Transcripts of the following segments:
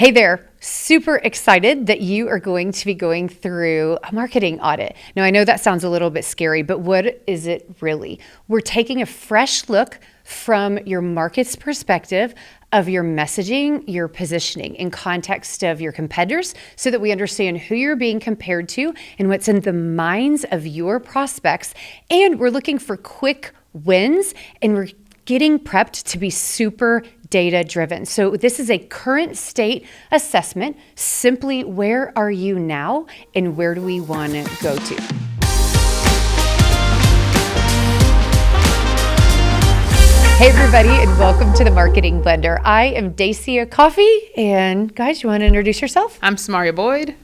Hey there, super excited that you are going to be going through a marketing audit. Now, I know that sounds a little bit scary, but what is it really? We're taking a fresh look from your market's perspective of your messaging, your positioning in context of your competitors so that we understand who you're being compared to and what's in the minds of your prospects. And we're looking for quick wins, and we're getting prepped to be super data driven. So this is a current state assessment. Simply, where are you now and where do we want to go to? Hey everybody, and welcome to the Marketing Blender. I am Dacia Coffee, and guys, you want to introduce yourself? I'm Samaria Boyd.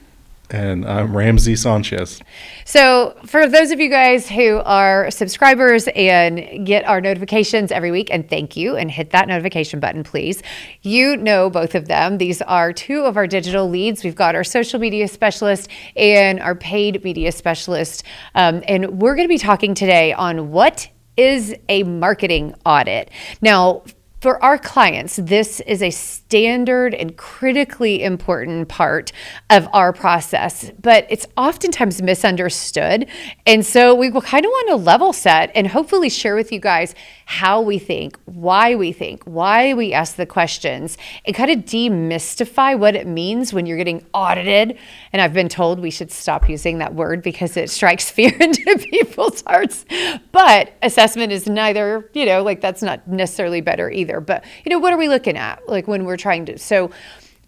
And I'm Ramsey Sanchez. So for those of you guys who are subscribers and get our notifications every week, and thank you, and hit that notification button, please. You know both of them. These are two of our digital leads. We've got our social media specialist and our paid media specialist. And we're going to be talking today on what is a marketing audit. Now, for our clients, this is a standard and critically important part of our process, but it's oftentimes misunderstood. And so we will kind of want to level set and hopefully share with you guys how we think, why we ask the questions, and kind of demystify what it means when you're getting audited. And I've been told we should stop using that word because it strikes fear into people's hearts. But assessment is neither, that's not necessarily better either. But, what are we looking at? Like when we're trying to, so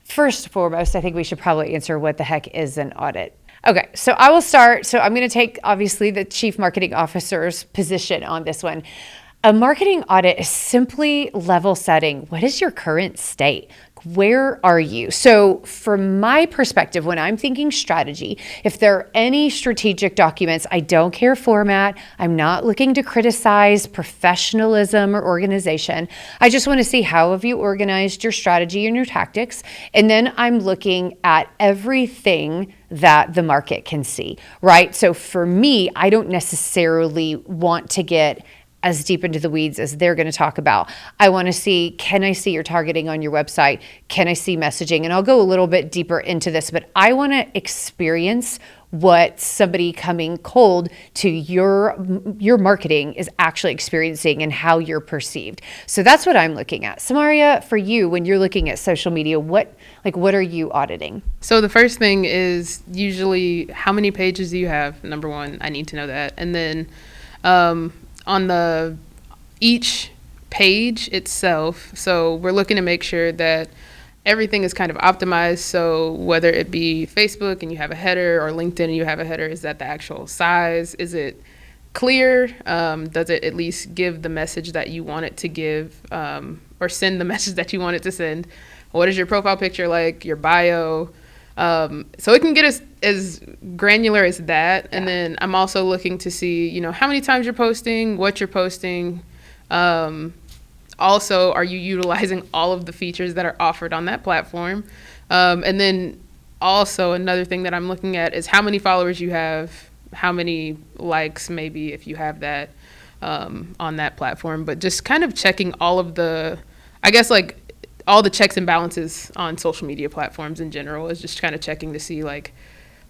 first and foremost, I think we should probably answer what the heck is an audit. Okay, so I will start. So I'm going to take obviously the chief marketing officer's position on this one. A marketing audit is simply level setting. What is your current state? Where are you? So from my perspective, when I'm thinking strategy, if there are any strategic documents, I don't care format. I'm not looking to criticize professionalism or organization. I just want to see how have you organized your strategy and your tactics. And then I'm looking at everything that the market can see, right? So for me, I don't necessarily want to get as deep into the weeds as they're going to talk about. I want to see, can I see your targeting on your website? Can I see messaging? And I'll go a little bit deeper into this, but I want to experience what somebody coming cold to your marketing is actually experiencing and how you're perceived. So that's what I'm looking at. Samaria, for you, when you're looking at social media, what are you auditing? So the first thing is usually how many pages do you have? Number one, I need to know that. And then, on each page itself, so we're looking to make sure that everything is kind of optimized. So whether it be Facebook and you have a header, or LinkedIn and you have a header, is that the actual size? Is it clear? Does it at least give the message that you want it to give, or send the message that you want it to send? What is your profile picture like? Your bio? So it can get as granular as that. And then I'm also looking to see, how many times you're posting, what you're posting. Also, are you utilizing all of the features that are offered on that platform? And then also another thing that I'm looking at is how many followers you have, how many likes, maybe if you have that, on that platform. But just kind of checking all of the, all the checks and balances on social media platforms in general is just kind of checking to see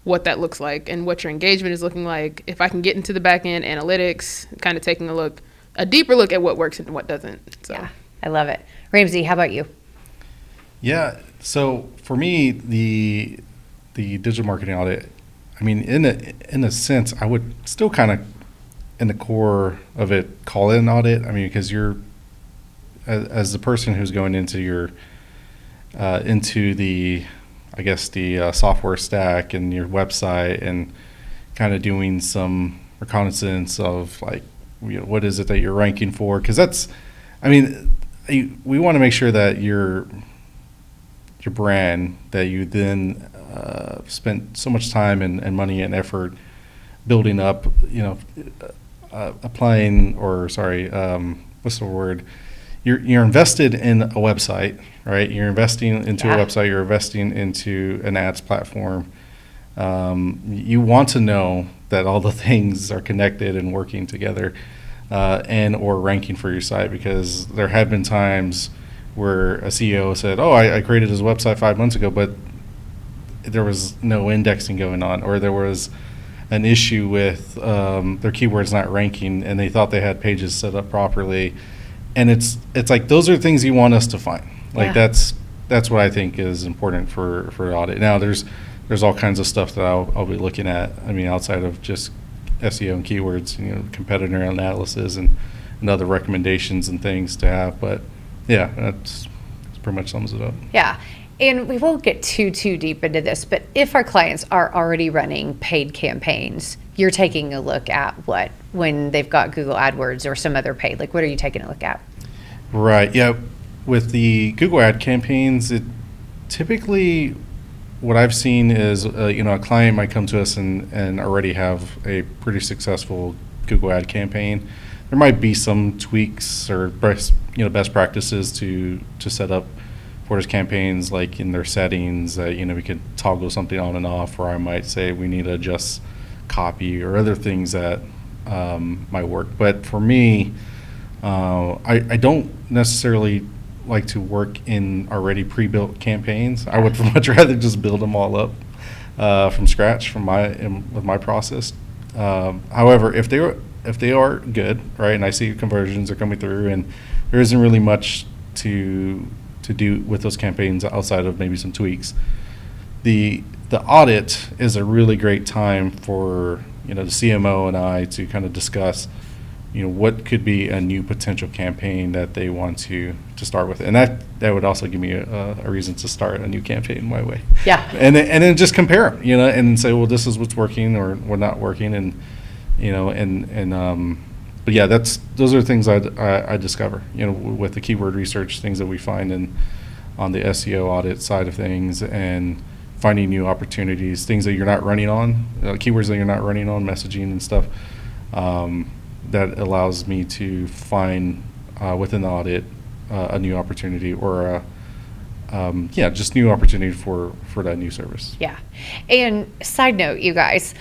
what that looks like and what your engagement is looking like. If I can get into the back end analytics, kind of taking a deeper look at what works and what doesn't. So. Yeah, I love it. Ramsey, how about you? Yeah, so for me, the digital marketing audit, in a sense, I would still kind of, in the core of it, call it an audit. Because you're, as the person who's going into your into the software stack and your website, and kind of doing some reconnaissance of what is it that you're ranking for, because that's we want to make sure that your brand that you then spent so much time and money and effort building up, applying, or what's the word? You're invested in a website, right? You're investing into a website. You're investing into an ads platform. You want to know that all the things are connected and working together, and or ranking for your site, because there have been times where a CEO said, "Oh, I created his website 5 months ago, but there was no indexing going on, or there was an issue with their keywords not ranking, and they thought they had pages set up properly." And it's like, those are things you want us to find. Like, that's what I think is important for audit. Now, there's all kinds of stuff that I'll be looking at. I mean, outside of just SEO and keywords, competitor analysis and other recommendations and things to have. But yeah, that's pretty much sums it up. Yeah. And we won't get too deep into this, but if our clients are already running paid campaigns, you're taking a look at what, when they've got Google AdWords or some other paid, like, what are you taking a look at? Right. Yeah. With the Google ad campaigns, it typically, what I've seen is, a client might come to us and already have a pretty successful Google ad campaign. There might be some tweaks or best practices to set up for those campaigns, like in their settings. We could toggle something on and off, or I might say we need to adjust copy or other things that might work. But for me, I don't necessarily like to work in already pre-built campaigns. I would much rather just build them all up from scratch with my process. However, if they are good, right, and I see conversions are coming through, and there isn't really much to do with those campaigns outside of maybe some tweaks, the audit is a really great time for the CMO and I to kind of discuss what could be a new potential campaign that they want to start with, and that would also give me a reason to start a new campaign my way. Yeah. And then just compare them, and say, well, this is what's working or what not working, and but yeah, those are things I discover, with the keyword research, things that we find on the SEO audit side of things, and finding new opportunities, things that you're not running on, keywords that you're not running on, messaging and stuff. That allows me to find within the audit a new opportunity, or just new opportunity for that new service. Yeah. And side note, you guys,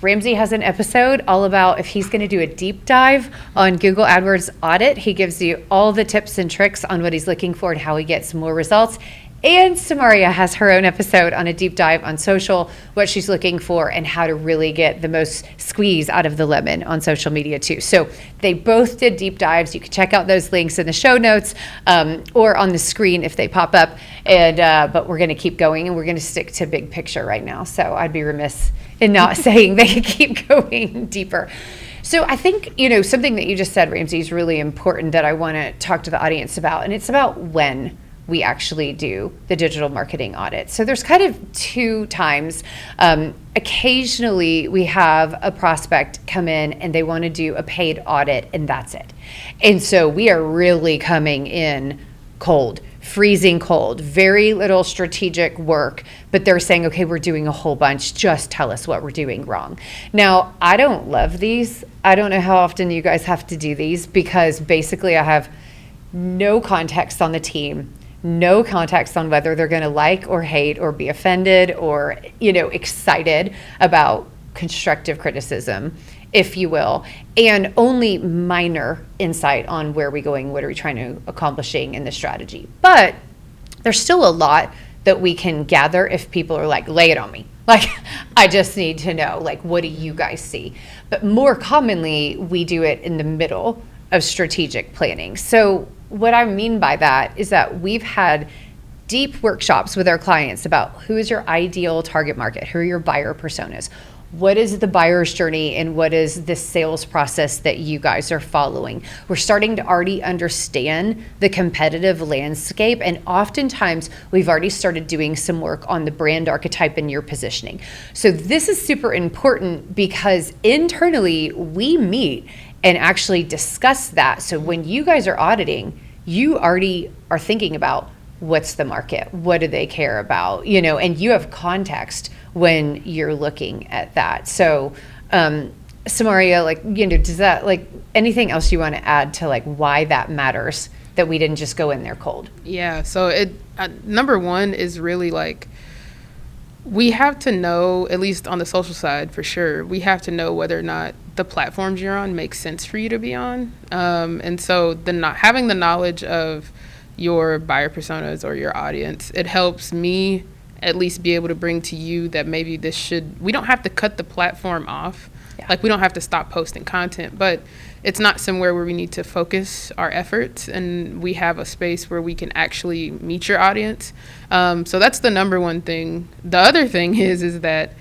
Ramsey has an episode all about if he's going to do a deep dive on Google AdWords audit. He gives you all the tips and tricks on what he's looking for and how he gets more results. And Samaria has her own episode on a deep dive on social, what she's looking for, and how to really get the most squeeze out of the lemon on social media too. So they both did deep dives. You can check out those links in the show notes or on the screen if they pop up. And but we're going to keep going, and we're going to stick to big picture right now. So I'd be remiss in not saying they can keep going deeper. So I think, something that you just said, Ramsey, is really important that I want to talk to the audience about, and it's about when we actually do the digital marketing audit. So there's kind of two times. Occasionally we have a prospect come in and they want to do a paid audit, and that's it. And so we are really coming in cold, freezing cold, very little strategic work, but they're saying, okay, we're doing a whole bunch, just tell us what we're doing wrong. Now, I don't love these. I don't know how often you guys have to do these, because basically I have no context on the team, no context on whether they're going to like or hate or be offended or, excited about constructive criticism, if you will, and only minor insight on where we're going, what are we trying to accomplishing in the strategy. But there's still a lot that we can gather if people are like, lay it on me. Like, I just need to know, like, what do you guys see? But more commonly, we do it in the middle of strategic planning. So what I mean by that is that we've had deep workshops with our clients about who is your ideal target market, who are your buyer personas, what is the buyer's journey, and what is the sales process that you guys are following. We're starting to already understand the competitive landscape, and oftentimes we've already started doing some work on the brand archetype and your positioning. So this is super important because internally we meet and actually discuss that. So when you guys are auditing, you already are thinking about what's the market, what do they care about, and you have context when you're looking at that. So Samaria, does that, anything else you want to add to why that matters, that we didn't just go in there cold? Yeah, so it number one is really we have to know, at least on the social side for sure, we have to know whether or not the platforms you're on make sense for you to be on. And so having the knowledge of your buyer personas or your audience. It helps me at least be able to bring to you that maybe we don't have to cut the platform off. Yeah. Like, we don't have to stop posting content, but it's not somewhere where we need to focus our efforts, and we have a space where we can actually meet your audience. So that's the number one thing. The other thing is that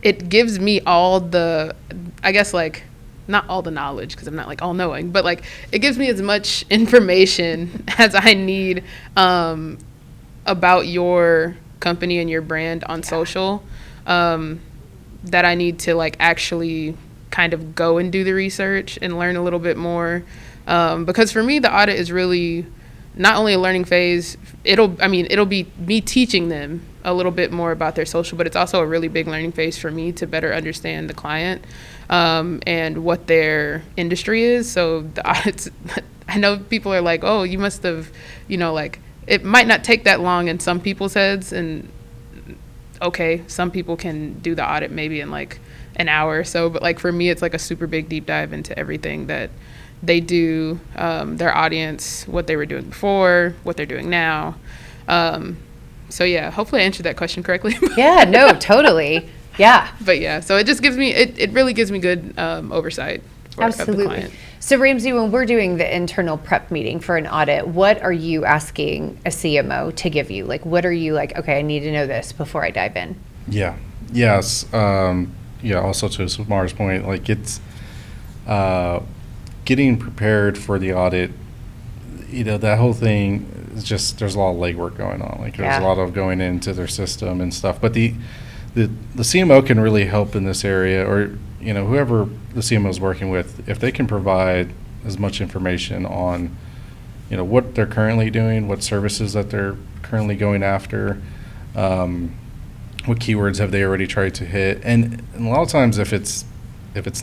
it gives me all the, I guess, like, not all the knowledge, because I'm not like all knowing, but like it gives me as much information as I need about your company and your brand on social, that I need to like actually kind of go and do the research and learn a little bit more. Because for me, the audit is really not only a learning phase, it'll be me teaching them a little bit more about their social, but it's also a really big learning phase for me to better understand the client and what their industry is. So the audits, I know people are like, oh, you must have, like, it might not take that long in some people's heads. And okay, some people can do the audit maybe in like an hour or so, but like for me, it's like a super big deep dive into everything that they do, their audience, what they were doing before, what they're doing now. So yeah, hopefully I answered that question correctly. Yeah, no, totally. Yeah. But yeah, so it just gives me, it really gives me good oversight of the client. So Ramsey, when we're doing the internal prep meeting for an audit, what are you asking a CMO to give you? Like, what are you like, okay, I need to know this before I dive in? Yeah. Yes. Also to Samara's point, like it's getting prepared for the audit, that whole thing is just, there's a lot of legwork going on. Like there's a lot of going into their system and stuff. But the CMO can really help in this area, or whoever the CMO is working with, if they can provide as much information on what they're currently doing, what services that they're currently going after, what keywords have they already tried to hit, and a lot of times if it's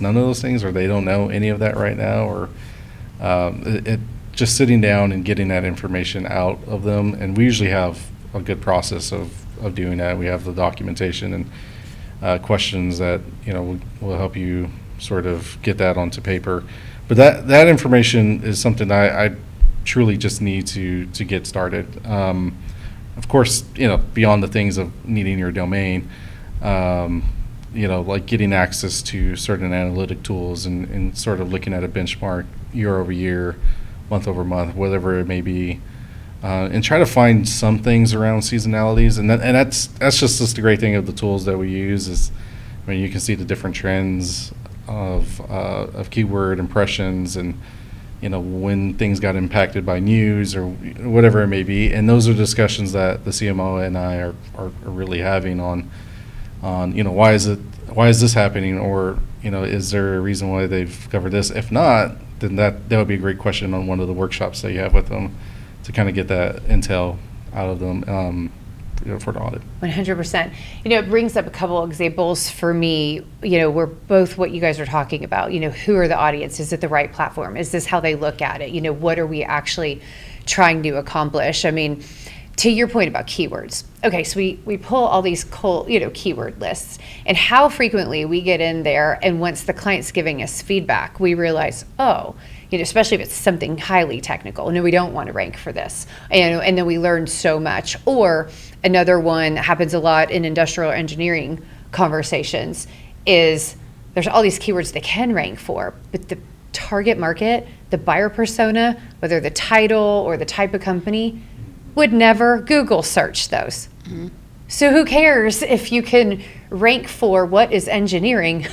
none of those things, or they don't know any of that right now, or just sitting down and getting that information out of them. And we usually have a good process of doing that. We have the documentation and questions that will help you sort of get that onto paper. But that information is something I truly just need to get started. Of course, beyond the things of needing your domain, like getting access to certain analytic tools and sort of looking at a benchmark year over year, month over month, whatever it may be, and try to find some things around seasonalities. And that's just the great thing of the tools that we use is, you can see the different trends of keyword impressions and when things got impacted by news or whatever it may be. And those are discussions that the CMO and I are really having on why is this happening, or is there a reason why they've covered this? If not, then that would be a great question on one of the workshops that you have with them to kind of get that intel out of them for the audit. 100%. It brings up a couple examples for me, where both what you guys are talking about, who are the audience? Is it the right platform? Is this how they look at it? What are we actually trying to accomplish? I mean, to your point about keywords. Okay, so we pull all these keyword lists, and how frequently we get in there, and once the client's giving us feedback, we realize, especially if it's something highly technical, no, we don't want to rank for this. And then we learn so much. Or another one that happens a lot in industrial engineering conversations is there's all these keywords they can rank for, but the target market, the buyer persona, whether the title or the type of company, would never Google search those. Mm-hmm. So who cares if you can rank for what is engineering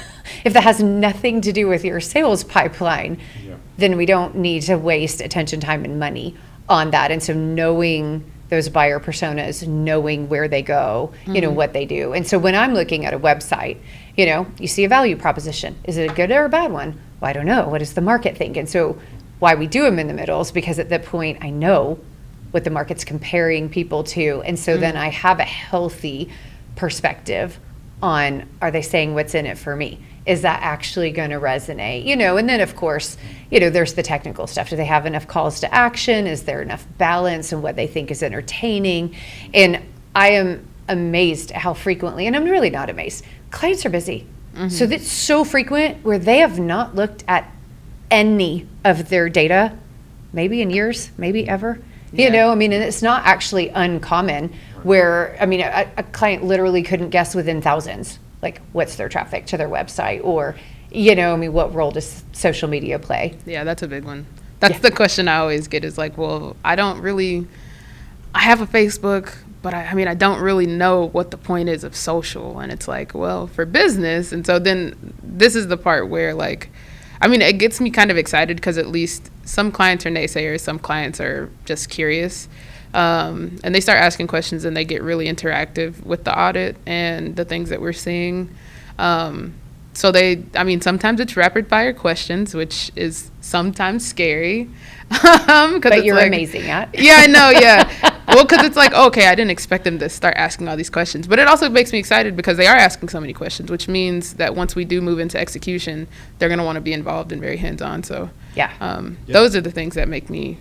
if that has nothing to do with your sales pipeline? Yeah. Then we don't need to waste attention, time, and money on that. And so knowing those buyer personas, knowing where they go, what they do. And so when I'm looking at a website, you see a value proposition. Is it a good or a bad one? Well, I don't know. What does the market think? And so why we do them in the middle is because at that point I know what the market's comparing people to. And so then I have a healthy perspective on, are they saying what's in it for me? Is that actually going to resonate? And then of course, there's the technical stuff. Do they have enough calls to action? Is there enough balance in what they think is entertaining? And I am amazed at how frequently, and I'm really not amazed, clients are busy. Mm-hmm. So that's so frequent where they have not looked at any of their data, maybe in years, maybe ever. You Yeah. know, I mean, and it's not actually uncommon where, I mean, a client literally couldn't guess within thousands, like what's their traffic to their website, or, you know, I mean, what role does social media play? Yeah, that's a big one. That's the question I always get is like, well, I have a Facebook, but I mean, I don't really know what the point is of social. And it's like, well, for business. And so then this is the part where like, I mean, it gets me kind of excited because at least some clients are naysayers, some clients are just curious. And they start asking questions and they get really interactive with the audit and the things that we're seeing. So sometimes it's rapid fire questions, which is sometimes scary. But you're amazing at. Yeah, I know, yeah. Well, because it's like, okay, I didn't expect them to start asking all these questions. But it also makes me excited because they are asking so many questions, which means that once we do move into execution, they're going to want to be involved and very hands-on. So those are the things that make me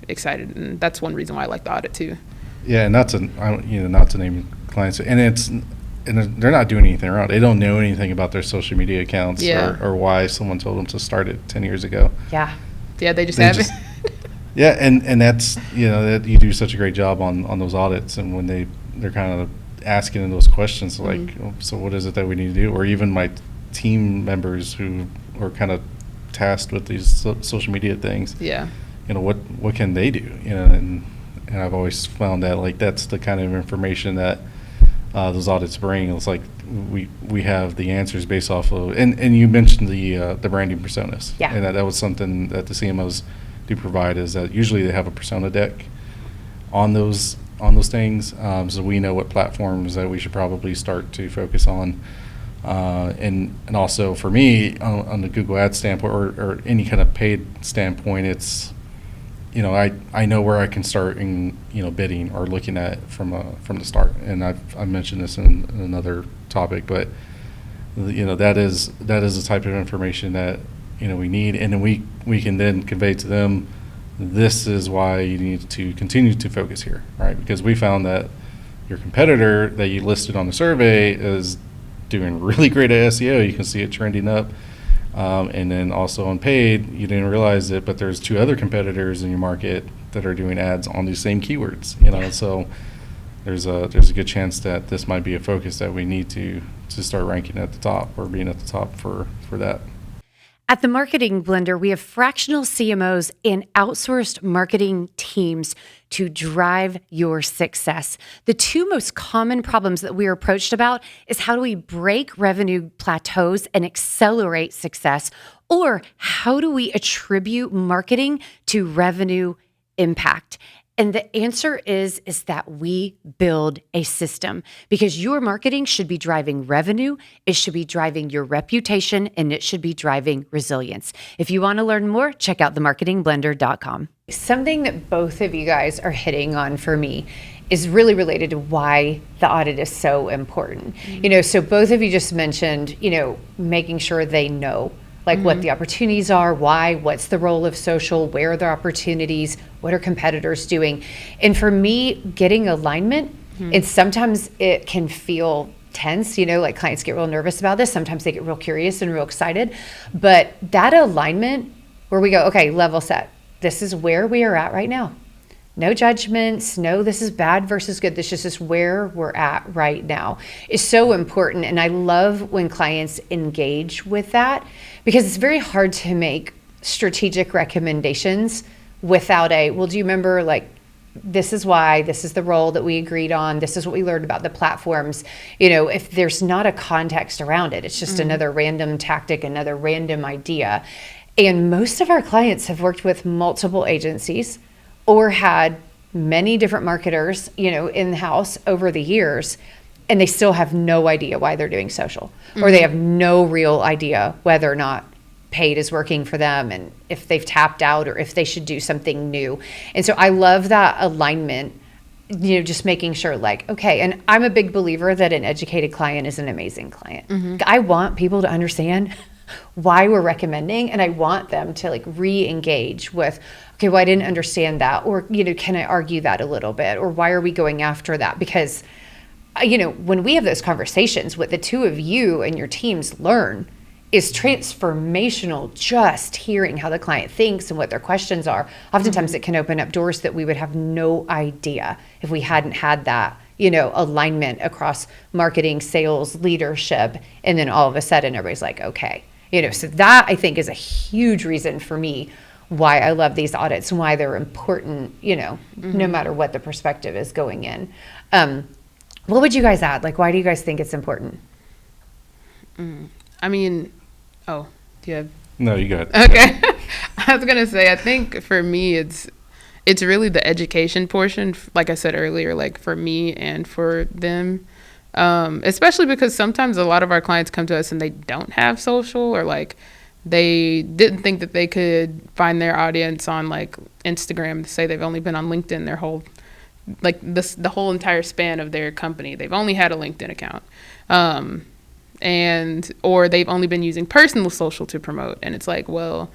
excited. And that's one reason why I like the audit too. Yeah, and not to name clients, and they're not doing anything wrong. They don't know anything about their social media accounts or why someone told them to start it 10 years ago. Yeah. Yeah, they just have it. Yeah, and that's, that you do such a great job on those audits, and when they're kind of asking those questions like, so what is it that we need to do? Or even my team members who are kind of tasked with these social media things. Yeah. What can they do? And I've always found that like that's the kind of information that those audits bring. It's like we have the answers based off of, and you mentioned the branding personas. Yeah. And that was something that the CMOs do provide, is that usually they have a persona deck on those things, so we know what platforms that we should probably start to focus on, and also for me on the Google Ads standpoint or any kind of paid standpoint, it's I know where I can start in bidding or looking at from the start, and I've mentioned this in another topic, but that is the type of information that we need, and then we can then convey to them, this is why you need to continue to focus here, right? Because we found that your competitor that you listed on the survey is doing really great at SEO. You can see it trending up, and then also on paid, you didn't realize it, but there's 2 other competitors in your market that are doing ads on these same keywords. So there's a good chance that this might be a focus that we need to start ranking at the top or being at the top for that. At the Marketing Blender, we have fractional CMOs and outsourced marketing teams to drive your success. The 2 most common problems that we are approached about is how do we break revenue plateaus and accelerate success, or how do we attribute marketing to revenue impact? And the answer is that we build a system, because your marketing should be driving revenue, it should be driving your reputation, and it should be driving resilience. If you want to learn more, check out themarketingblender.com. Something that both of you guys are hitting on for me is really related to why the audit is so important. So both of you just mentioned, making sure they know what the opportunities are, why, what's the role of social, where are the opportunities, what are competitors doing? And for me, getting alignment, and sometimes it can feel tense, like clients get real nervous about this. Sometimes they get real curious and real excited. But that alignment where we go, okay, level set. This is where we are at right now. No judgments, no, this is bad versus good. This is just where we're at right now is so important. And I love when clients engage with that, because it's very hard to make strategic recommendations without well, do you remember, this is why, this is the role that we agreed on, this is what we learned about the platforms. If there's not a context around it, it's just another random tactic, another random idea. And most of our clients have worked with multiple agencies or had many different marketers, in-house over the years, and they still have no idea why they're doing social, or they have no real idea whether or not paid is working for them, and if they've tapped out or if they should do something new. And so I love that alignment, just making sure okay, and I'm a big believer that an educated client is an amazing client. I want people to understand why we're recommending, and I want them to re-engage with, okay, well, I didn't understand that, or can I argue that a little bit, or why are we going after that? Because when we have those conversations, what the 2 of you and your teams learn is transformational. Just hearing how the client thinks and what their questions are. Oftentimes it can open up doors that we would have no idea if we hadn't had that, alignment across marketing, sales, leadership. And then all of a sudden everybody's like, okay, so that I think is a huge reason for me why I love these audits and why they're important, no matter what the perspective is going in. What would you guys add? Like, why do you guys think it's important? I mean, do you have? No, you got it. Okay. I was going to say, I think for me, it's really the education portion. Like I said earlier, like for me and for them, especially because sometimes a lot of our clients come to us and they don't have social, or like they didn't think that they could find their audience on like Instagram. Say they've only been on LinkedIn their whole, like the whole entire span of their company. They've only had a LinkedIn account. Or they've only been using personal social to promote. And it's like, well,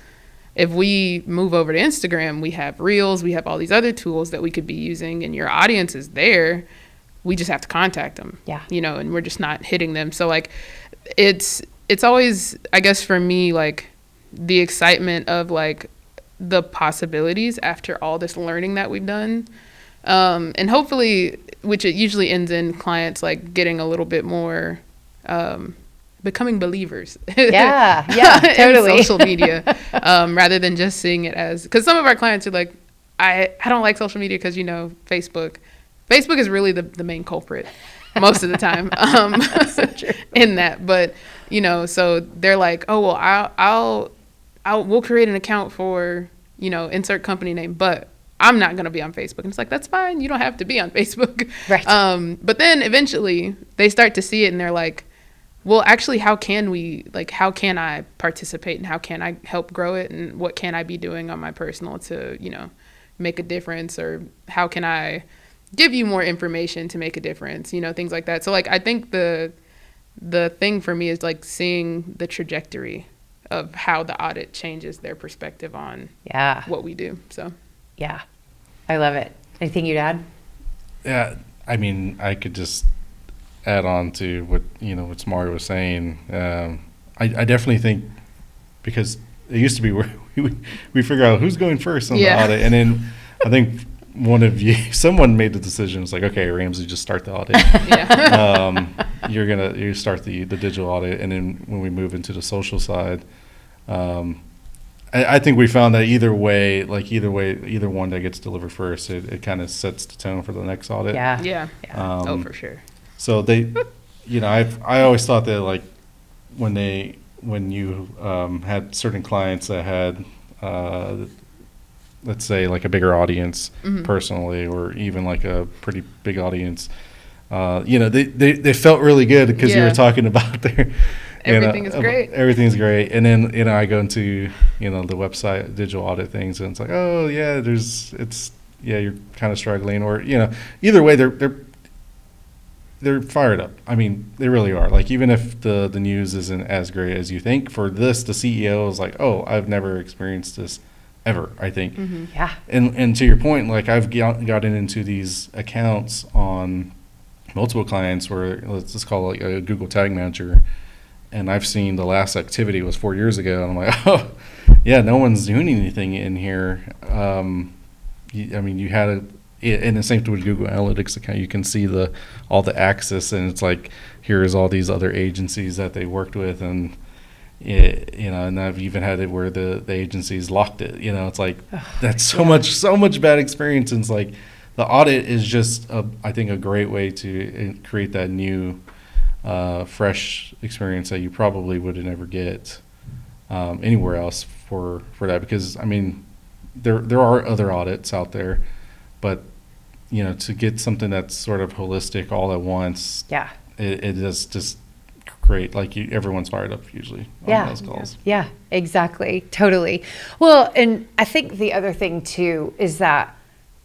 if we move over to Instagram, we have Reels, we have all these other tools that we could be using, and your audience is there. We just have to contact them. Yeah. And we're just not hitting them. So like, it's always, I guess for me, like the excitement of like the possibilities after all this learning that we've done. And hopefully, which it usually ends in clients like getting a little bit more, becoming believers. Yeah, totally. In social media, rather than just seeing it as, because some of our clients are like, I don't like social media because, Facebook is really the main culprit most of the time, So true. in that. But, so they're like, oh, well, we'll create an account for, insert company name, but I'm not going to be on Facebook. And it's like, that's fine. You don't have to be on Facebook. Right. But then eventually they start to see it and they're like, well, actually, how can I participate, and how can I help grow it, and what can I be doing on my personal to, make a difference, or how can I give you more information to make a difference, things like that. So like, I think the thing for me is like seeing the trajectory of how the audit changes their perspective on what we do. So. Yeah, I love it. Anything you'd add? Yeah, I mean, I could just add on to what Samaria was saying. I definitely think, because it used to be where we figure out who's going first on the audit, and then I think someone made the decision. It's like, okay, Ramsey, just start the audit. You start the digital audit, and then when we move into the social side, I think we found that either one that gets delivered first, it kind of sets the tone for the next audit. Yeah. For sure. So they, I always thought that like when you had certain clients that had, let's say like a bigger audience personally, or even like a pretty big audience, they felt really good because you were talking about their. Everything is great. Everything's great. And then, I go into, the website, digital audit things, and it's like, oh, yeah, you're kind of struggling. Or, either way, they're fired up. I mean, they really are. Like, even if the news isn't as great as you think, for this, the CEO is like, oh, I've never experienced this ever, I think. Mm-hmm. Yeah. And to your point, like, I've gotten into these accounts on multiple clients where, let's just call it like a Google Tag Manager, and I've seen the last activity was 4 years ago, and I'm like, oh, yeah, no one's doing anything in here. You had and the same with Google Analytics account. You can see all the access, and it's like, here's all these other agencies that they worked with, and and I've even had it where the agencies locked it. It's like, that's so much bad experience. And it's like, the audit is just I think a great way to create that new fresh experience that you probably would never get anywhere else for that, because I mean there are other audits out there, but to get something that's sort of holistic all at once, it is just great. Like everyone's fired up usually on those calls. Yeah, exactly, totally. Well, and I think the other thing too is that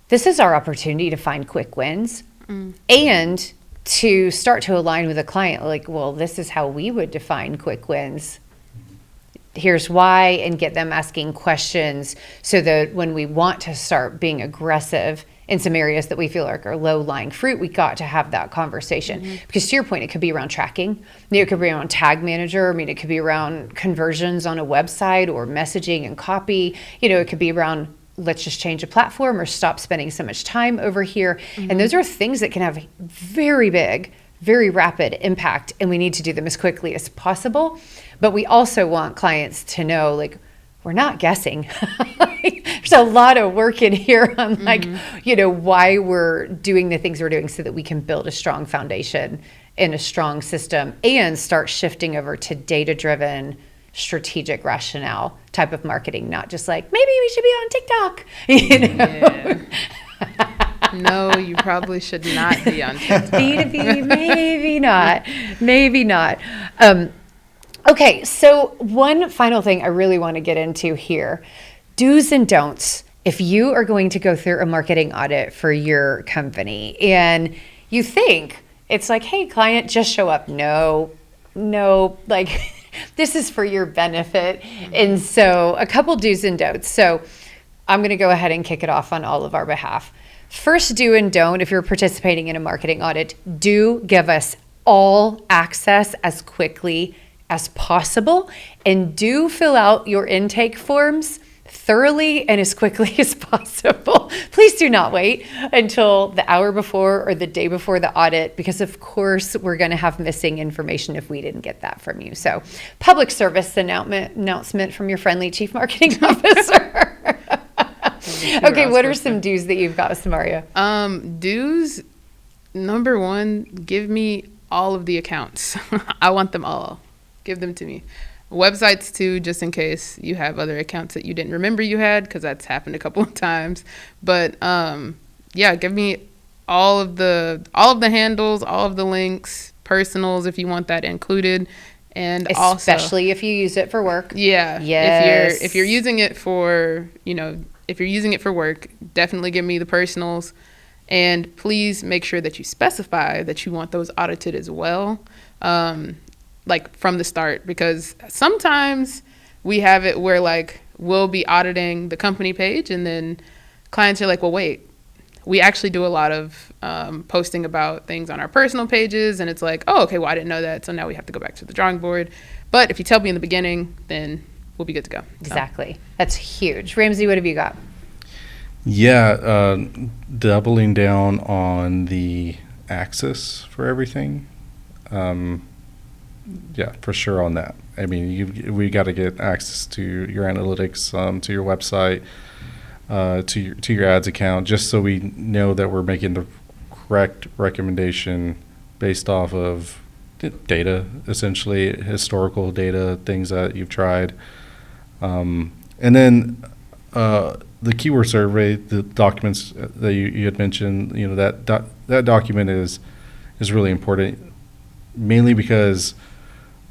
this is our opportunity to find quick wins and to start to align with a client, like, well, this is how we would define quick wins. Here's why, and get them asking questions so that when we want to start being aggressive in some areas that we feel like are low-lying fruit, we got to have that conversation. Because to your point, it could be around tracking. It could be around tag manager. It could be around conversions on a website or messaging and copy. It could be around, let's just change a platform or stop spending so much time over here. And those are things that can have very big, very rapid impact, and we need to do them as quickly as possible. But we also want clients to know, like, we're not guessing. There's a lot of work in here on why we're doing the things we're doing so that we can build a strong foundation and a strong system and start shifting over to data-driven, strategic rationale type of marketing, not just like, maybe we should be on TikTok. Yeah. No, you probably should not be on TikTok. B2B, maybe not. Okay, so one final thing I really want to get into here, do's and don'ts. If you are going to go through a marketing audit for your company and you think it's like, hey, client, just show up. No, like this is for your benefit. And so a couple do's and don'ts. So I'm going to go ahead and kick it off on all of our behalf. First do and don't, if you're participating in a marketing audit, do give us all access as quickly as possible, and do fill out your intake forms thoroughly and as quickly as possible. Please do not wait until the hour before or the day before the audit, because of course we're going to have missing information if we didn't get that from you. So public service announcement from your friendly chief marketing officer. Okay, what are some do's that you've got, Samaria? Do's, number one, give me all of the accounts. I want them all. Give them to me. Websites too, just in case you have other accounts that you didn't remember you had, because that's happened a couple of times. But yeah, give me all of the handles, all of the links, personals if you want that included, and especially if you use it for work. Yeah. Yes. If you're using it for if you're using it for work, definitely give me the personals, and please make sure that you specify that you want those audited as well. Like from the start, because sometimes we have it where like we'll be auditing the company page and then clients are like, well, wait, we actually do a lot of posting about things on our personal pages, and it's like, oh, okay, well, I didn't know that, so now we have to go back to the drawing board. But if you tell me in the beginning, then we'll be good to go. Exactly. That's huge. Ramsey, what have you got? Yeah, doubling down on the access for everything. Yeah, for sure on that. I mean, we got to get access to your analytics, to your website, to your ads account, just so we know that we're making the correct recommendation based off of data, essentially historical data, things that you've tried, and then the keyword survey, the documents that you had mentioned. That document is really important, mainly because.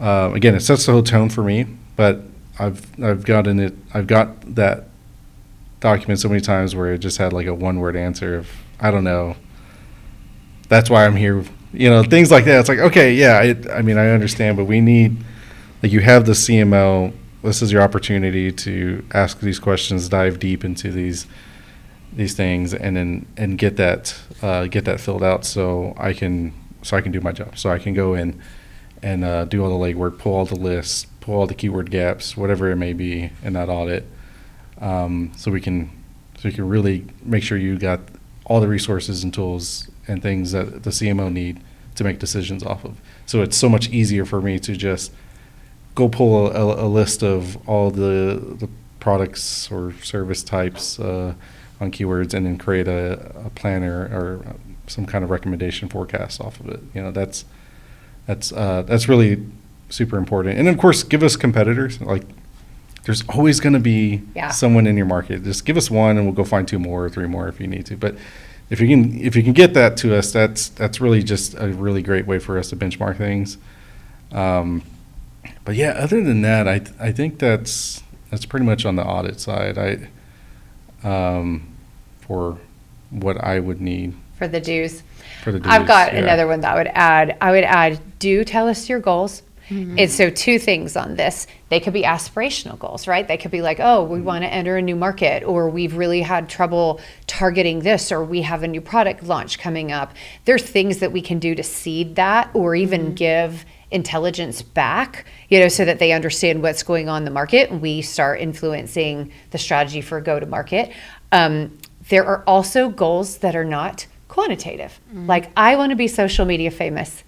Again, it sets the whole tone for me, but I've got that document so many times where it just had like a one-word answer of, I don't know, that's why I'm here, things like that. It's like, okay, yeah, I mean, I understand, but we need, like, you have the CMO, this is your opportunity to ask these questions, dive deep into these things, and get that filled out so I can do my job, so I can go in and do all the legwork, pull all the lists, pull all the keyword gaps, whatever it may be in that audit, so we can really make sure you got all the resources and tools and things that the CMO need to make decisions off of. So it's so much easier for me to just go pull a list of all the products or service types on keywords, and then create a planner or some kind of recommendation forecast off of it. That's really super important. And of course, give us competitors. Like, there's always going to be someone in your market. Just give us one, and we'll go find 2 more or 3 more if you need to. But if you can get that to us, that's really just a really great way for us to benchmark things. But yeah, other than that, I think that's pretty much on the audit side. For what I would need for the dues. For the dues, I've got another one that I would add. Do tell us your goals. And so 2 things on this. They could be aspirational goals, right? They could be like, oh, we want to enter a new market, or we've really had trouble targeting this, or we have a new product launch coming up. There's things that we can do to seed that, or even give intelligence back, so that they understand what's going on in the market, and we start influencing the strategy for go-to-market. There are also goals that are not quantitative. Like, I want to be social media famous.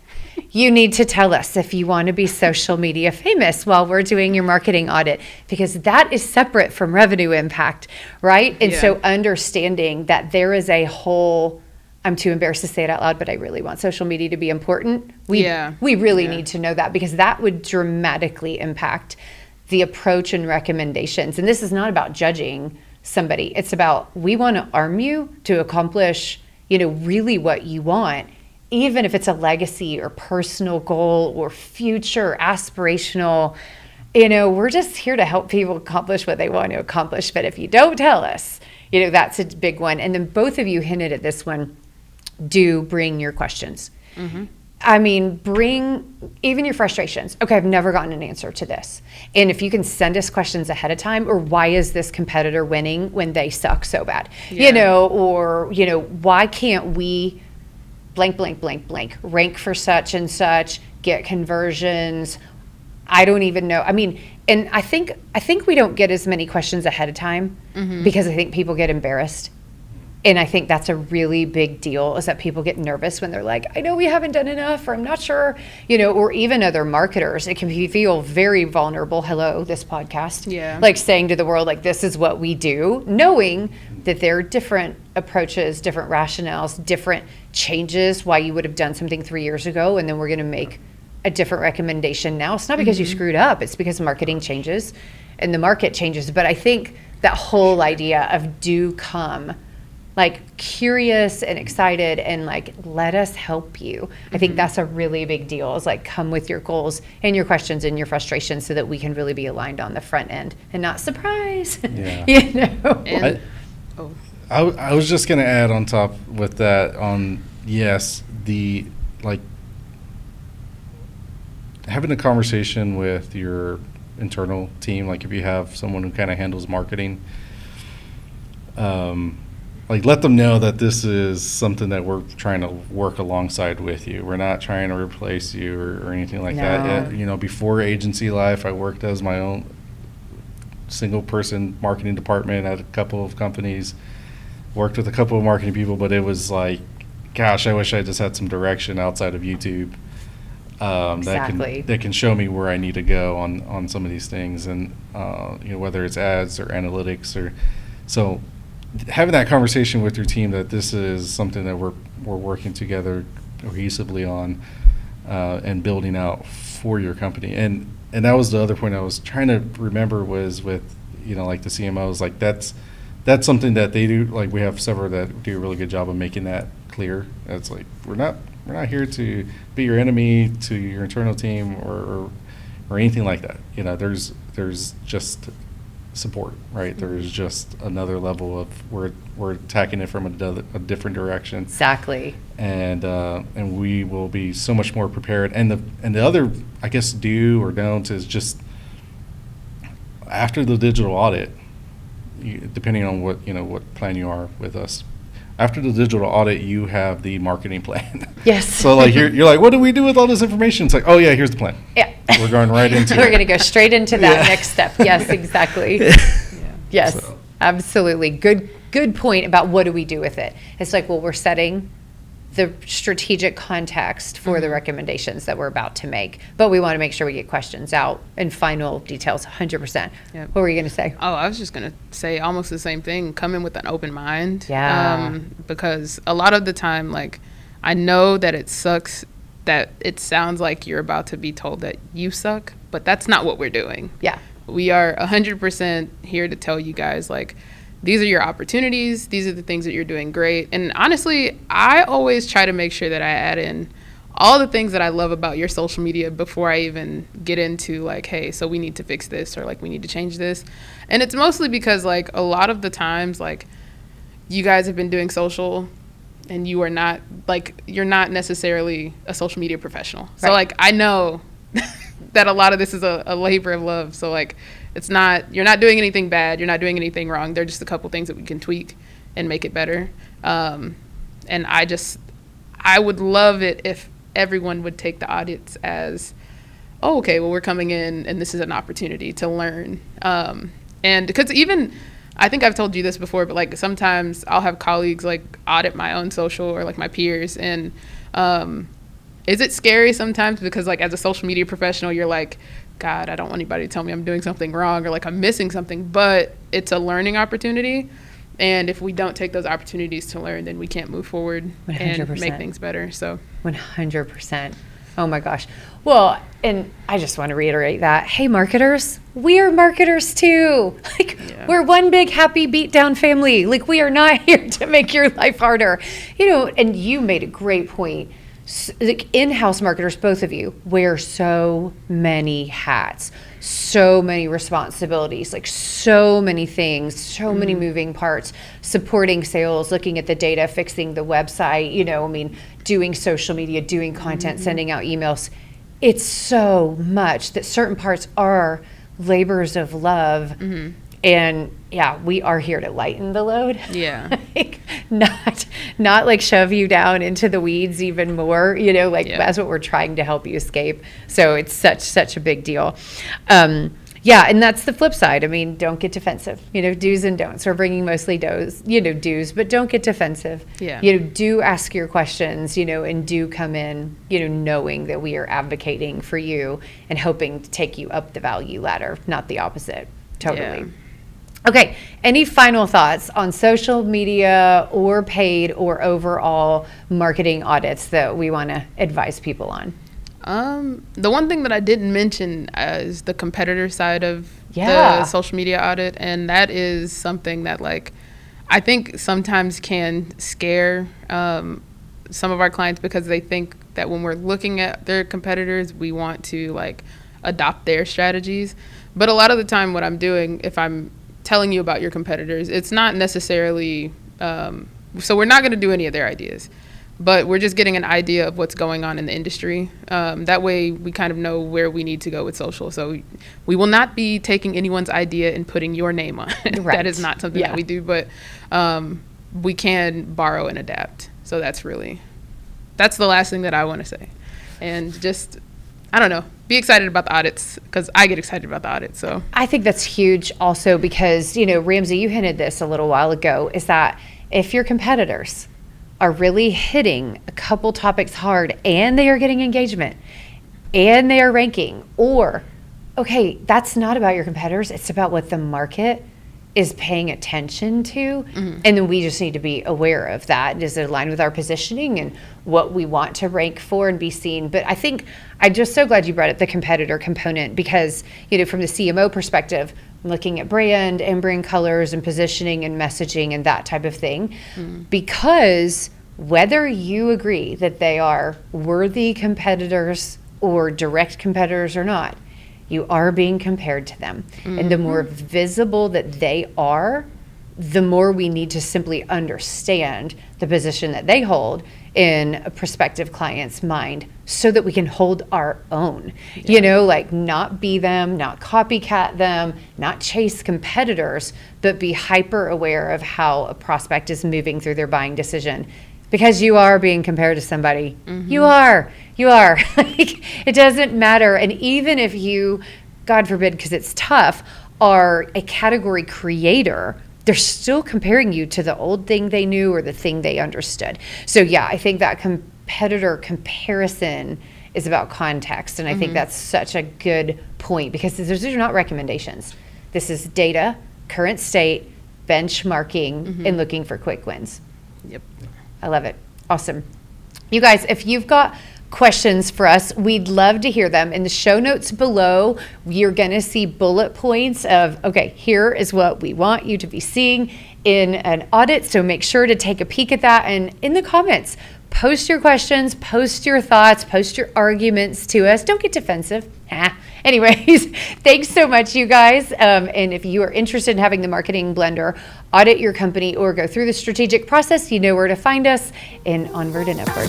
You need to tell us if you want to be social media famous while we're doing your marketing audit, because that is separate from revenue impact, right? And so understanding that there is a whole, I'm too embarrassed to say it out loud, but I really want social media to be important. We really need to know that, because that would dramatically impact the approach and recommendations. And this is not about judging somebody. It's about, we want to arm you to accomplish, really what you want, even if it's a legacy or personal goal or future aspirational. We're just here to help people accomplish what they want to accomplish. But if you don't tell us, that's a big one. And then both of you hinted at this one. Do bring your questions. I mean, bring even your frustrations. Okay, I've never gotten an answer to this. And if you can send us questions ahead of time, or why is this competitor winning when they suck so bad? Or why can't we blank, blank, blank, blank, rank for such and such, get conversions? I don't even know. I mean, and I think we don't get as many questions ahead of time because I think people get embarrassed. And I think that's a really big deal, is that people get nervous when they're like, I know we haven't done enough, or I'm not sure, or even other marketers. It can feel very vulnerable. Hello, this podcast. Like saying to the world, like, this is what we do, knowing that there are different approaches, different rationales, different changes why you would have done something 3 years ago, and then we're going to make a different recommendation now. It's not because you screwed up. It's because marketing changes and the market changes. But I think that whole idea of do come, like, curious and excited, and like, let us help you. I think that's a really big deal, is like, come with your goals and your questions and your frustrations, so that we can really be aligned on the front end and not surprise. And, I was just going to add on top with that the like having a conversation with your internal team, like if you have someone who kind of handles marketing, like, let them know that this is something that we're trying to work alongside with you. We're not trying to replace you or anything like that. Before agency life, I worked as my own single person marketing department at a couple of companies, worked with a couple of marketing people, but it was like, gosh, I wish I just had some direction outside of YouTube that can show me where I need to go on some of these things, and whether it's ads or analytics or so. Having that conversation with your team, that this is something that we're working together cohesively on and building out for your company. And that was the other point I was trying to remember, was with like the CMOs, like that's something that they do. Like, we have several that do a really good job of making that clear. It's like, we're not here to be your enemy to your internal team or anything like that. There's just support, right? There's just another level of we're attacking it from a different direction. Exactly. And we will be so much more prepared. And the other, I guess, do or don't is just after the digital audit, depending on what plan you are with us. After the digital audit, you have the marketing plan. Yes. So like you're like, what do we do with all this information? It's like, oh yeah, here's the plan. Yeah. We're going right into We're going to go straight into that next step. Yes, exactly. Yes, So. Absolutely. Good point about what do we do with it. It's like, well, we're setting the strategic context for the recommendations that we're about to make, but we want to make sure we get questions out and final details 100%. Yep. What were you going to say? Oh, I was just going to say almost the same thing. Come in with an open mind. Yeah. Because a lot of the time, like, I know that it sucks that it sounds like you're about to be told that you suck, but that's not what we're doing. Yeah. We are 100% here to tell you guys, like, these are your opportunities. These are the things that you're doing great. And honestly, I always try to make sure that I add in all the things that I love about your social media before I even get into, like, hey, so we need to fix this, or like we need to change this. And it's mostly because, like, a lot of the times, like, you guys have been doing social and you are not, like, you're not necessarily a social media professional. So, Right. like, I know that a lot of this is a labor of love. So like, you're not doing anything bad. You're not doing anything wrong. They're just a couple things that we can tweak and make it better. And I would love it if everyone would take the audits as, oh, okay, well, we're coming in and this is an opportunity to learn. And because even, I think I've told you this before, but like sometimes I'll have colleagues like audit my own social or like my peers. And is it scary sometimes? Because like as a social media professional, you're like, God, I don't want anybody to tell me I'm doing something wrong or like I'm missing something, but it's a learning opportunity. And if we don't take those opportunities to learn, then we can't move forward 100%. And make things better. So 100%. Oh my gosh. Well, and I just want to reiterate that, hey, marketers, we are marketers too. Like we're one big happy beat down family. Like we are not here to make your life harder, and you made a great point. Like in-house marketers, both of you wear so many hats, so many responsibilities, like so many things, so many moving parts, supporting sales, looking at the data, fixing the website, doing social media, doing content, sending out emails. It's so much that certain parts are labors of love. And yeah, we are here to lighten the load. Yeah. Like, not like shove you down into the weeds even more, that's what we're trying to help you escape. So it's such a big deal. Yeah, and that's the flip side. I mean, don't get defensive. Do's and don'ts. We're bringing mostly do's, but don't get defensive. Yeah. Do ask your questions, and do come in, knowing that we are advocating for you and hoping to take you up the value ladder, not the opposite. Totally. Yeah. Okay, any final thoughts on social media or paid or overall marketing audits that we want to advise people on? The one thing that I didn't mention is the competitor side of the social media audit, and that is something that like I think sometimes can scare some of our clients because they think that when we're looking at their competitors, we want to like adopt their strategies. But a lot of the time what I'm doing, if I'm telling you about your competitors, it's not necessarily, so we're not going to do any of their ideas, but we're just getting an idea of what's going on in the industry. That way we kind of know where we need to go with social. So we will not be taking anyone's idea and putting your name on it. Right. That is not something that we do, but we can borrow and adapt. So that's the last thing that I want to say. And just, I don't know, be excited about the audits because I get excited about the audits. So I think that's huge also because, Ramsey, you hinted this a little while ago, is that if your competitors are really hitting a couple topics hard and they are getting engagement and they are ranking, or, okay, that's not about your competitors, it's about what the market is paying attention to. And then we just need to be aware of that. Does it align with our positioning and what we want to rank for and be seen? But I think I'm just so glad you brought up the competitor component because, from the CMO perspective, looking at brand and brand colors and positioning and messaging and that type of thing, because whether you agree that they are worthy competitors or direct competitors or not, you are being compared to them. And the more visible that they are, the more we need to simply understand the position that they hold in a prospective client's mind so that we can hold our own, like not be them, not copycat them, not chase competitors, but be hyper aware of how a prospect is moving through their buying decision. Because you are being compared to somebody. You are. Like, it doesn't matter. And even if you, God forbid, because it's tough, are a category creator, they're still comparing you to the old thing they knew or the thing they understood. So yeah, I think that competitor comparison is about context. And I think that's such a good point because these are not recommendations. This is data, current state, benchmarking, and looking for quick wins. Yep. I love it. Awesome. You guys, if you've got questions for us, we'd love to hear them. In the show notes below, you're going to see bullet points of, okay, here is what we want you to be seeing in an audit. So make sure to take a peek at that. And in the comments, post your questions, post your thoughts, post your arguments to us. Don't get defensive. Anyways, thanks so much, you guys. And if you are interested in having the Marketing Blender audit your company or go through the strategic process, you know where to find us, and onward and upward.